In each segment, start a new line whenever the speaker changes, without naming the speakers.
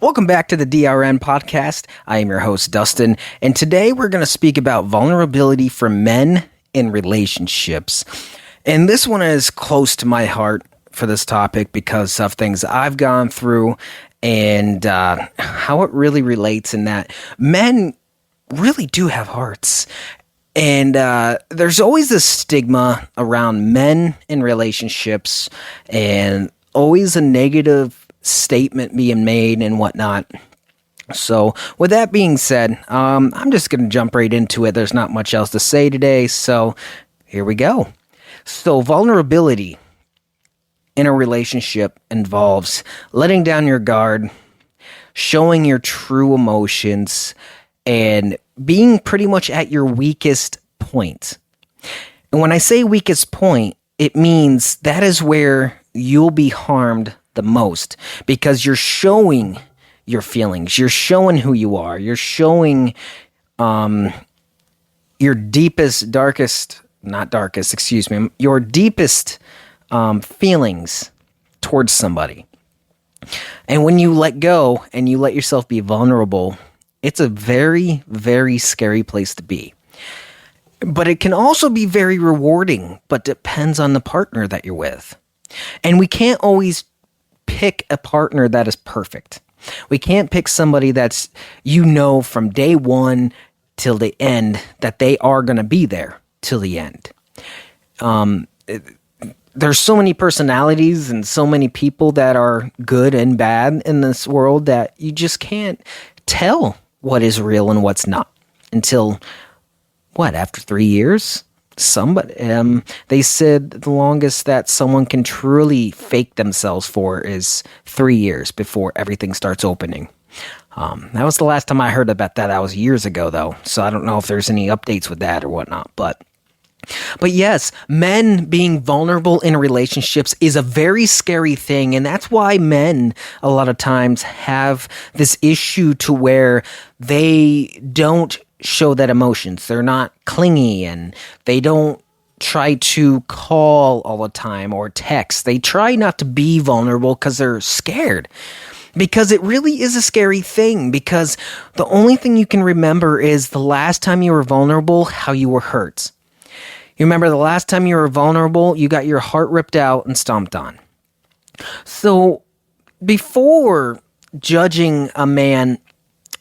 Welcome back to the DRN podcast. I am your host, Dustin, and today we're going to speak about vulnerability for men in relationships. And this one is close to my heart for this topic because of things I've gone through and how it really relates in that men really do have hearts. And there's always this stigma around men in relationships and always a negative statement being made and whatnot. So with that being said, I'm just going to jump right into it. There's not much else to say today, so here we go. So vulnerability in a relationship involves letting down your guard, showing your true emotions, and being pretty much at your weakest point. And when I say weakest point, it means that is where you'll be harmed the most because you're showing your feelings, you're showing who you are, you're showing your deepest, your deepest feelings towards somebody. And when you let go and you let yourself be vulnerable, it's a very, very scary place to be. But it can also be very rewarding, but depends on the partner that you're with. And we can't always pick a partner that is perfect. We can't pick somebody that's, from day one till the end that they are going to be there till the end. There's so many personalities and so many people that are good and bad in this world that you just can't tell what is real and what's not until, after 3 years? They said the longest that someone can truly fake themselves for is 3 years before everything starts opening. That was the last time I heard about that. That was years ago, though. So I don't know if there's any updates with that or whatnot. But yes, men being vulnerable in relationships is a very scary thing. And that's why men a lot of times have this issue to where they don't show that emotions. They're not clingy and they don't try to call all the time or text. They try not to be vulnerable because they're scared. Because it really is a scary thing because the only thing you can remember is the last time you were vulnerable, how you were hurt. You remember the last time you were vulnerable, you got your heart ripped out and stomped on. So before judging a man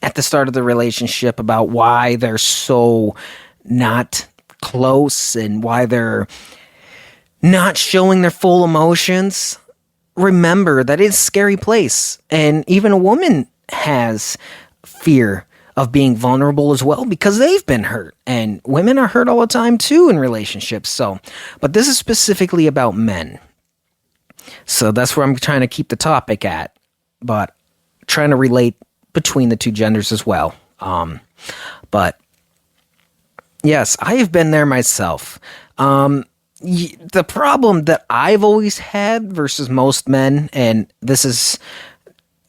at the start of the relationship about why they're so not close and why they're not showing their full emotions, remember that it's a scary place. And even a woman has fear of being vulnerable as well because they've been hurt. And women are hurt all the time too in relationships. But this is specifically about men. So that's where I'm trying to keep the topic at, but trying to relate between the two genders as well. But yes, I have been there myself. The problem that I've always had versus most men, and this is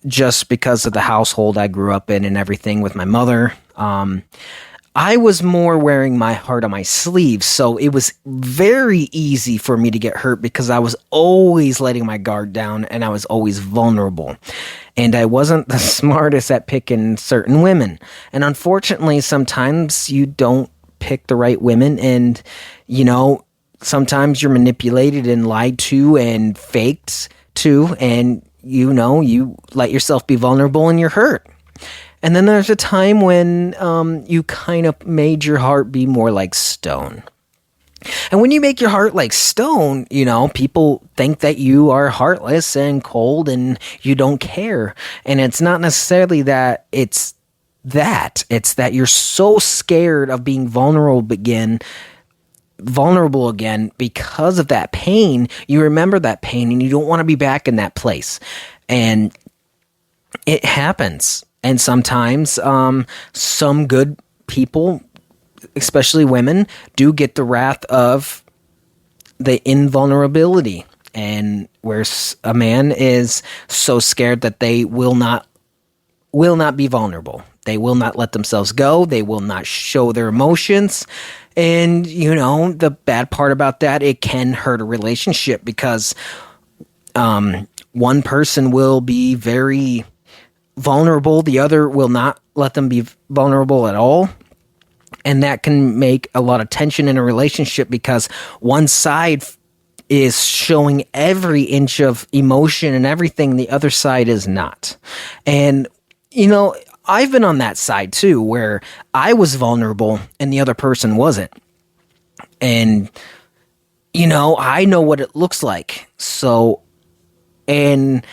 just because of the household I grew up in and everything with my mother, I was more wearing my heart on my sleeve. So it was very easy for me to get hurt because I was always letting my guard down and I was always vulnerable. And I wasn't the smartest at picking certain women. And unfortunately, sometimes you don't pick the right women and, sometimes you're manipulated and lied to and faked to, and you let yourself be vulnerable and you're hurt. And then there's a time when you kind of made your heart be more like stone. And when you make your heart like stone, people think that you are heartless and cold and you don't care. And it's not necessarily that it's that. It's that you're so scared of being vulnerable again because of that pain. You remember that pain and you don't want to be back in that place. And it happens. And sometimes some good people, especially women, do get the wrath of the invulnerability. And where a man is so scared that they will not be vulnerable. They will not let themselves go. They will not show their emotions. And, the bad part about that, it can hurt a relationship because one person will be very vulnerable, the other will not let them be vulnerable at all. And that can make a lot of tension in a relationship because one side is showing every inch of emotion and everything, the other side is not. And, I've been on that side too, where I was vulnerable and the other person wasn't. And, I know what it looks like. So, and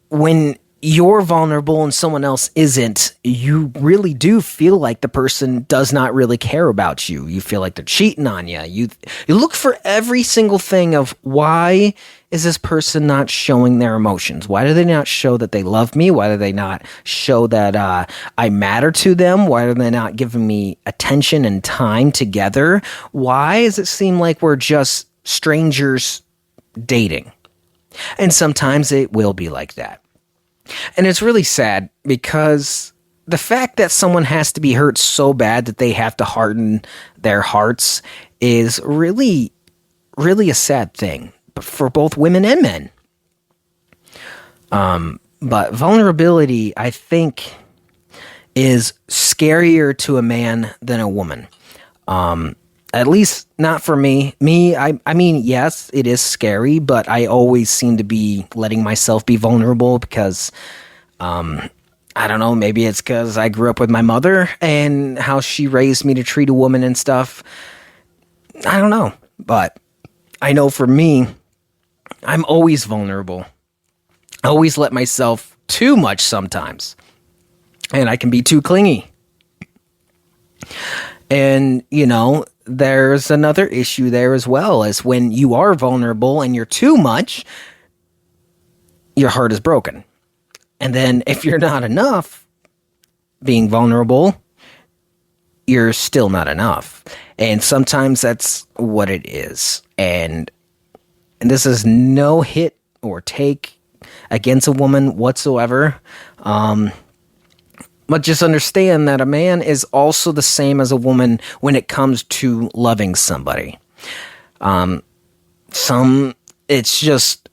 when you're vulnerable and someone else isn't, you really do feel like the person does not really care about you. You feel like they're cheating on you. You look for every single thing of why is this person not showing their emotions? Why do they not show that they love me? Why do they not show that I matter to them? Why are they not giving me attention and time together? Why does it seem like we're just strangers dating? And sometimes it will be like that. And it's really sad because the fact that someone has to be hurt so bad that they have to harden their hearts is really, really a sad thing for both women and men. But vulnerability, I think, is scarier to a man than a woman. At least not for me. I mean, yes, it is scary, but I always seem to be letting myself be vulnerable because, I don't know, maybe it's because I grew up with my mother and how she raised me to treat a woman and stuff. I don't know, but I know for me, I'm always vulnerable. I always let myself too much sometimes, and I can be too clingy. And, there's another issue there as well, is when you are vulnerable and you're too much, your heart is broken. And then if you're not enough being vulnerable, you're still not enough. And sometimes that's what it is. And this is no hit or take against a woman whatsoever. But just understand that a man is also the same as a woman when it comes to loving somebody. It's just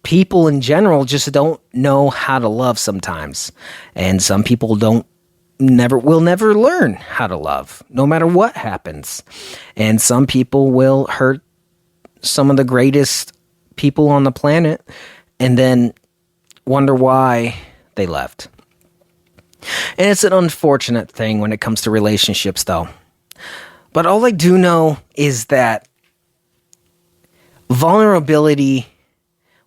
people in general just don't know how to love sometimes. And some people will never learn how to love, no matter what happens. And some people will hurt some of the greatest people on the planet and then wonder why they left. And it's an unfortunate thing when it comes to relationships, though. But all I do know is that vulnerability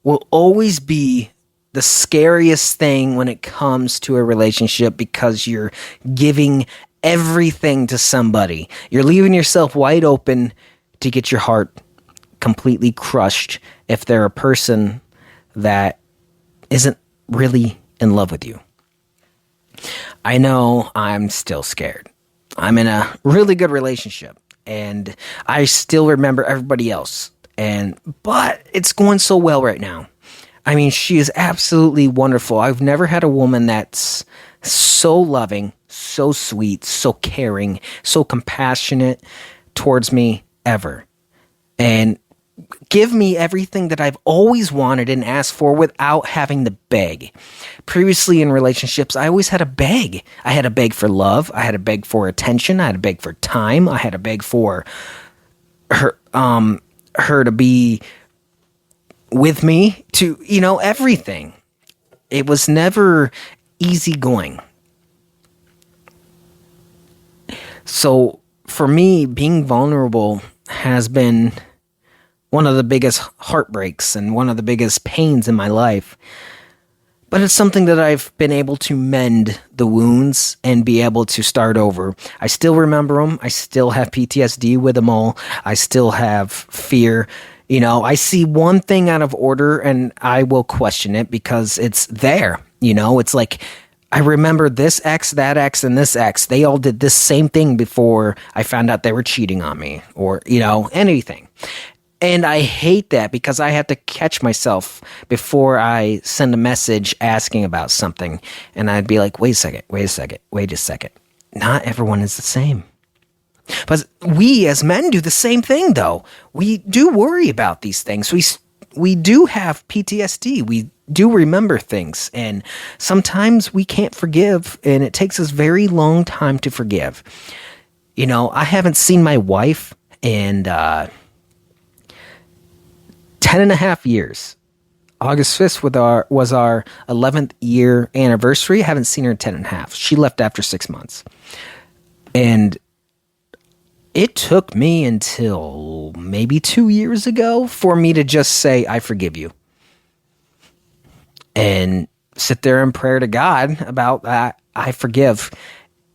will always be the scariest thing when it comes to a relationship because you're giving everything to somebody. You're leaving yourself wide open to get your heart completely crushed if they're a person that isn't really in love with you. I know I'm still scared. I'm in a really good relationship and I still remember everybody else. But it's going so well right now. I mean, she is absolutely wonderful. I've never had a woman that's so loving, so sweet, so caring, so compassionate towards me ever. And give me everything that I've always wanted and asked for without having to beg. Previously in relationships, I always had to beg. I had to beg for love. I had to beg for attention. I had to beg for time. I had to beg for her to be with me, to, everything. It was never easy going. So for me, being vulnerable has been one of the biggest heartbreaks and one of the biggest pains in my life. But it's something that I've been able to mend the wounds and be able to start over. I still remember them. I still have PTSD with them all. I still have fear. I see one thing out of order and I will question it because it's there. It's like, I remember this ex, that ex, and this ex. They all did this same thing before I found out they were cheating on me or, anything. And I hate that because I have to catch myself before I send a message asking about something. And I'd be like, wait a second. Not everyone is the same. But we as men do the same thing, though. We do worry about these things. We do have PTSD. We do remember things, and sometimes we can't forgive, and it takes us very long time to forgive. I haven't seen my wife in 10 and a half years. August 5th was our 11th year anniversary. I haven't seen her in 10 and a half. She left after 6 months. And it took me until maybe 2 years ago for me to just say, I forgive you. And sit there in prayer to God about that. I forgive,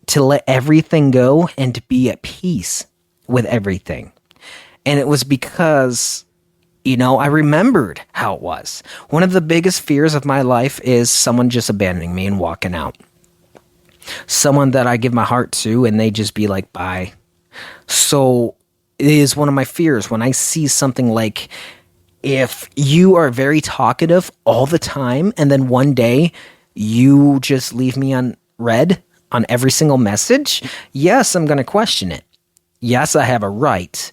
to let everything go and to be at peace with everything. And it was because, I remembered how it was. One of the biggest fears of my life is someone just abandoning me and walking out. Someone that I give my heart to and they just be like, bye. So it is one of my fears when I see something like, if you are very talkative all the time and then one day you just leave me on read on every single message, yes, I'm going to question it. Yes, I have a right.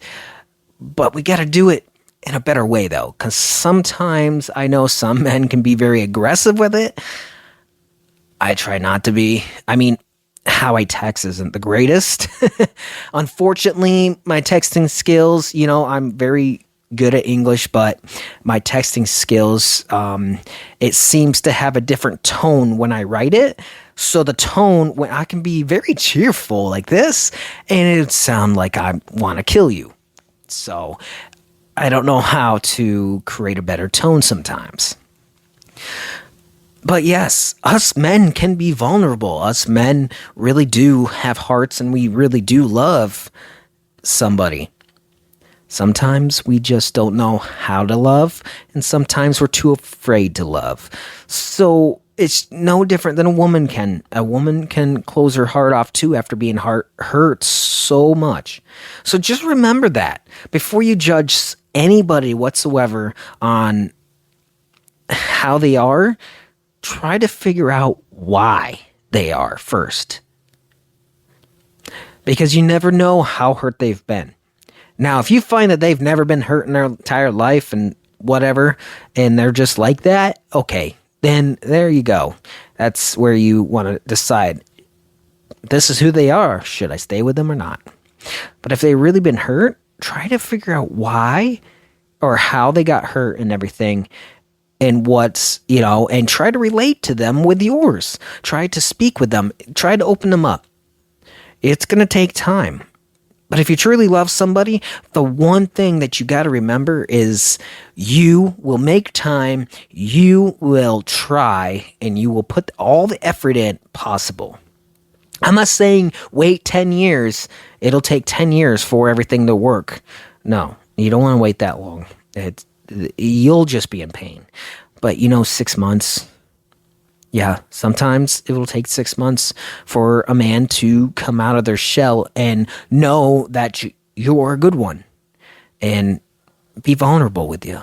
But we got to do it in a better way, though, because sometimes I know some men can be very aggressive with it. I try not to be. I mean, how I text isn't the greatest. Unfortunately, my texting skills, I'm very good at English, but my texting skills, it seems to have a different tone when I write it. So the tone, when I can be very cheerful like this, and it would sound like I want to kill you. So I don't know how to create a better tone sometimes. But yes, us men can be vulnerable. Us men really do have hearts and we really do love somebody. Sometimes we just don't know how to love, and sometimes we're too afraid to love. So it's no different than a woman can. A woman can close her heart off too after being hurt so much. So just remember that before you judge anybody whatsoever on how they are. Try to figure out why they are first. Because you never know how hurt they've been. Now, if you find that they've never been hurt in their entire life and whatever, and they're just like that, okay, then there you go. That's where you want to decide, this is who they are. Should I stay with them or not? But if they've really been hurt, try to figure out why or how they got hurt and everything. And and try to relate to them with yours. Try to speak with them. Try to open them up. It's going to take time. But if you truly love somebody, the one thing that you got to remember is you will make time, you will try, and you will put all the effort in possible. I'm not saying wait 10 years. It'll take 10 years for everything to work. No, you don't want to wait that long. You'll just be in pain. But 6 months, yeah, sometimes it will take 6 months for a man to come out of their shell and know that you're a good one and be vulnerable with you.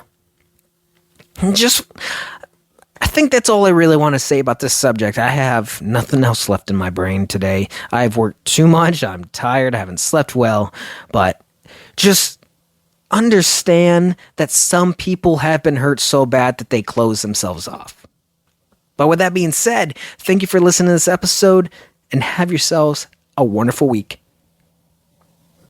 And I think that's all I really want to say about this subject. I have nothing else left in my brain today. I've worked too much. I'm tired. I haven't slept well. But just understand that some people have been hurt so bad that they close themselves off. But with that being said, thank you for listening to this episode and have yourselves a wonderful week.